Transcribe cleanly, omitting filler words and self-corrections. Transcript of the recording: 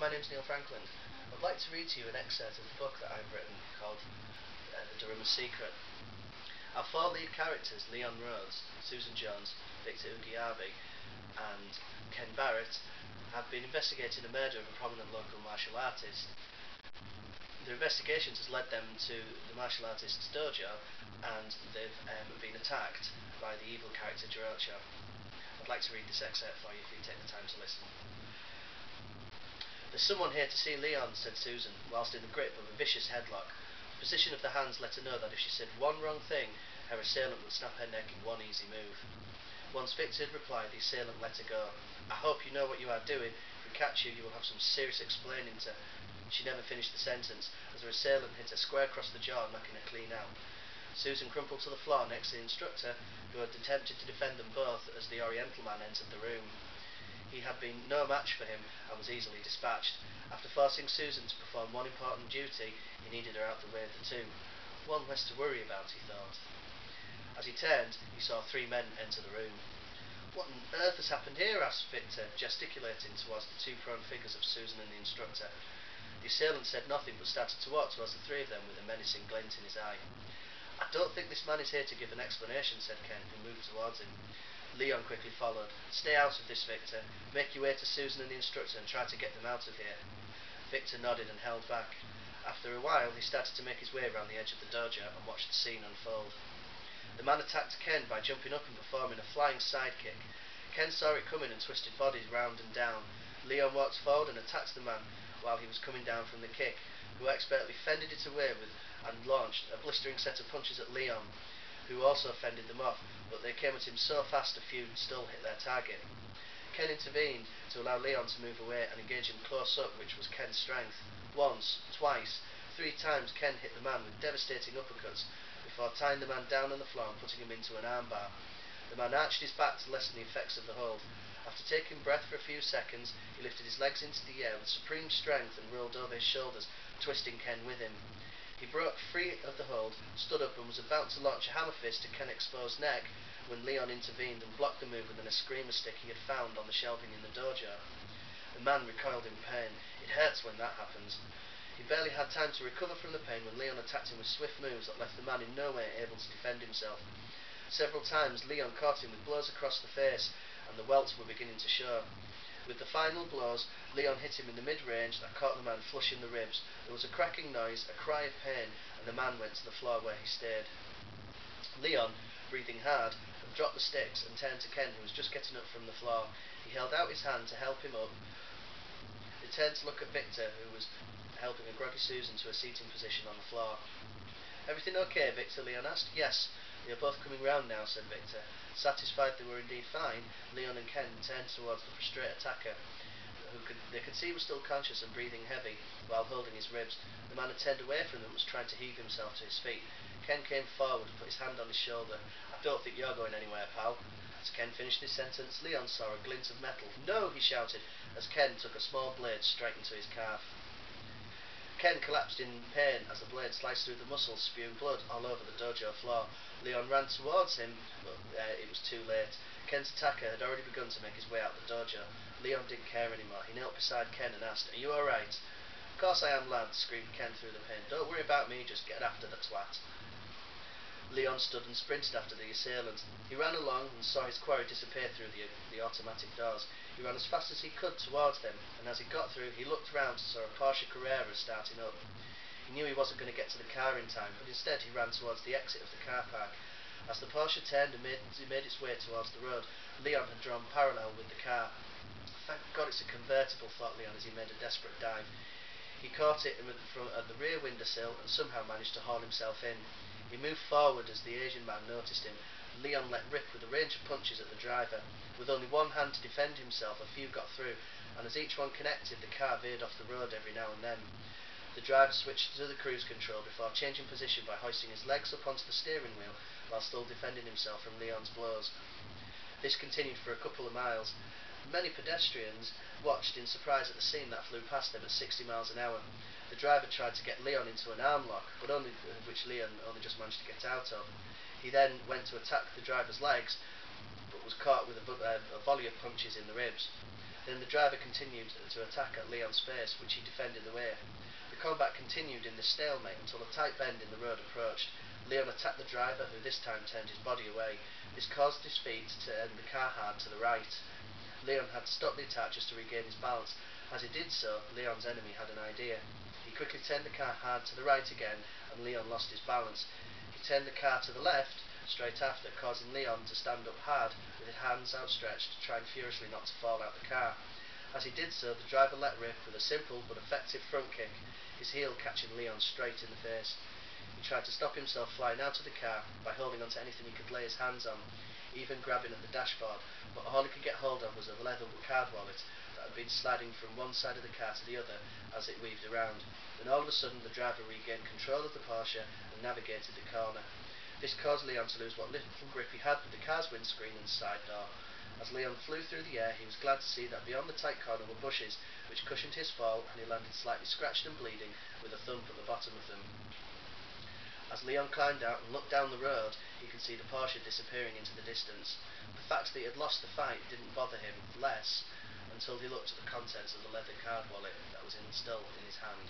my name's Neil Frankland. I'd like to read to you an excerpt of the book that I've written called The Daruma Secret. Our four lead characters, Leon Rhodes, Susan Jones, Victor Ugiabi and Ken Barrett, have been investigating the murder of a prominent local martial artist. The investigations has led them to the martial artist's dojo, and they've been attacked by the evil character Jirocho. I'd like to read this excerpt for you if you take the time to listen. "There's someone here to see Leon," said Susan, whilst in the grip of a vicious headlock. The position of the hands let her know that if she said one wrong thing, her assailant would snap her neck in one easy move. Once Victor had replied, the assailant let her go. "I hope you know what you are doing. If we catch you, you will have some serious explaining to..." She never finished the sentence, as her assailant hit her square across the jaw, knocking her clean out. Susan crumpled to the floor next to the instructor, who had attempted to defend them both as the Oriental man entered the room. He had been no match for him and was easily dispatched. After forcing Susan to perform one important duty, he needed her out the way of the two. One less to worry about, he thought. As he turned, he saw three men enter the room. "What on earth has happened here?" asked Victor, gesticulating towards the two prone figures of Susan and the instructor. The assailant said nothing but started to walk towards the three of them with a menacing glint in his eye. "I don't think this man is here to give an explanation," said Ken, who moved towards him. Leon quickly followed. "Stay out of this, Victor. Make your way to Susan and the instructor and try to get them out of here." Victor nodded and held back. After a while, he started to make his way around the edge of the dojo and watched the scene unfold. The man attacked Ken by jumping up and performing a flying sidekick. Ken saw it coming and twisted bodies round and down. Leon walked forward and attacked the man while he was coming down from the kick, who expertly fended it away with and launched a blistering set of punches at Leon, who also fended them off, but they came at him so fast a few still hit their target. Ken intervened to allow Leon to move away and engage him close up, which was Ken's strength. Once, twice, 3 times Ken hit the man with devastating uppercuts before tying the man down on the floor and putting him into an armbar. The man arched his back to lessen the effects of the hold. After taking breath for a few seconds, he lifted his legs into the air with supreme strength and rolled over his shoulders, twisting Ken with him. He broke free of the hold, stood up and was about to launch a hammer fist to Ken's exposed neck when Leon intervened and blocked the move with an screamer stick he had found on the shelving in the dojo. The man recoiled in pain. It hurts when that happens. He barely had time to recover from the pain when Leon attacked him with swift moves that left the man in no way able to defend himself. Several times Leon caught him with blows across the face, and the welts were beginning to show. With the final blows, Leon hit him in the mid-range that caught the man flush in the ribs. There was a cracking noise, a cry of pain, and the man went to the floor where he stayed. Leon, breathing hard, had dropped the sticks and turned to Ken, who was just getting up from the floor. He held out his hand to help him up. He turned to look at Victor, who was helping a groggy Susan to a seating position on the floor. "Everything okay, Victor?" Leon asked. "Yes, they are both coming round now," said Victor. Satisfied they were indeed fine, Leon and Ken turned towards the prostrate attacker, they could see was still conscious and breathing heavy while holding his ribs. The man had turned away from them and was trying to heave himself to his feet. Ken came forward and put his hand on his shoulder. "I don't think you're going anywhere, pal." As Ken finished his sentence, Leon saw a glint of metal. "No!" he shouted, as Ken took a small blade straight into his calf. Ken collapsed in pain as the blade sliced through the muscles, spewing blood all over the dojo floor. Leon ran towards him, but it was too late. Ken's attacker had already begun to make his way out the dojo. Leon didn't care anymore. He knelt beside Ken and asked, "Are you alright?" "Of course I am, lad," screamed Ken through the pain. "Don't worry about me, just get after the twat." Leon stood and sprinted after the assailant. He ran along and saw his quarry disappear through the automatic doors. He ran as fast as he could towards them, and as he got through, he looked round and saw a Porsche Carrera starting up. He knew he wasn't going to get to the car in time, but instead he ran towards the exit of the car park. As the Porsche turned and made its way towards the road, Leon had drawn parallel with the car. "Thank God it's a convertible," thought Leon as he made a desperate dive. He caught it at the rear windowsill and somehow managed to haul himself in. He moved forward as the Asian man noticed him. Leon let rip with a range of punches at the driver. With only one hand to defend himself, a few got through, and as each one connected, the car veered off the road every now and then. The driver switched to the cruise control before changing position by hoisting his legs up onto the steering wheel while still defending himself from Leon's blows. This continued for a couple of miles. Many pedestrians watched in surprise at the scene that flew past them at 60 miles an hour. The driver tried to get Leon into an arm lock, which Leon only just managed to get out of. He then went to attack the driver's legs, but was caught with a volley of punches in the ribs. Then the driver continued to attack at Leon's face, which he defended away. The combat continued in this stalemate until a tight bend in the road approached. Leon attacked the driver, who this time turned his body away. This caused his feet to turn the car hard to the right. Leon had to stop the attack just to regain his balance. As he did so, Leon's enemy had an idea. He quickly turned the car hard to the right again, and Leon lost his balance. He turned the car to the left straight after, causing Leon to stand up hard with his hands outstretched, trying furiously not to fall out the car. As he did so, the driver let rip with a simple but effective front kick, his heel catching Leon straight in the face. He tried to stop himself flying out of the car by holding onto anything he could lay his hands on, even grabbing at the dashboard, but all he could get hold of was a leather card wallet that had been sliding from one side of the car to the other as it weaved around. Then all of a sudden the driver regained control of the Porsche and navigated the corner. This caused Leon to lose what little grip he had with the car's windscreen and side door. As Leon flew through the air, he was glad to see that beyond the tight corner were bushes, which cushioned his fall, and he landed slightly scratched and bleeding with a thump at the bottom of them. As Leon climbed out and looked down the road, he could see the Porsche disappearing into the distance. The fact that he had lost the fight didn't bother him less until he looked at the contents of the leather card wallet that was still in his hand.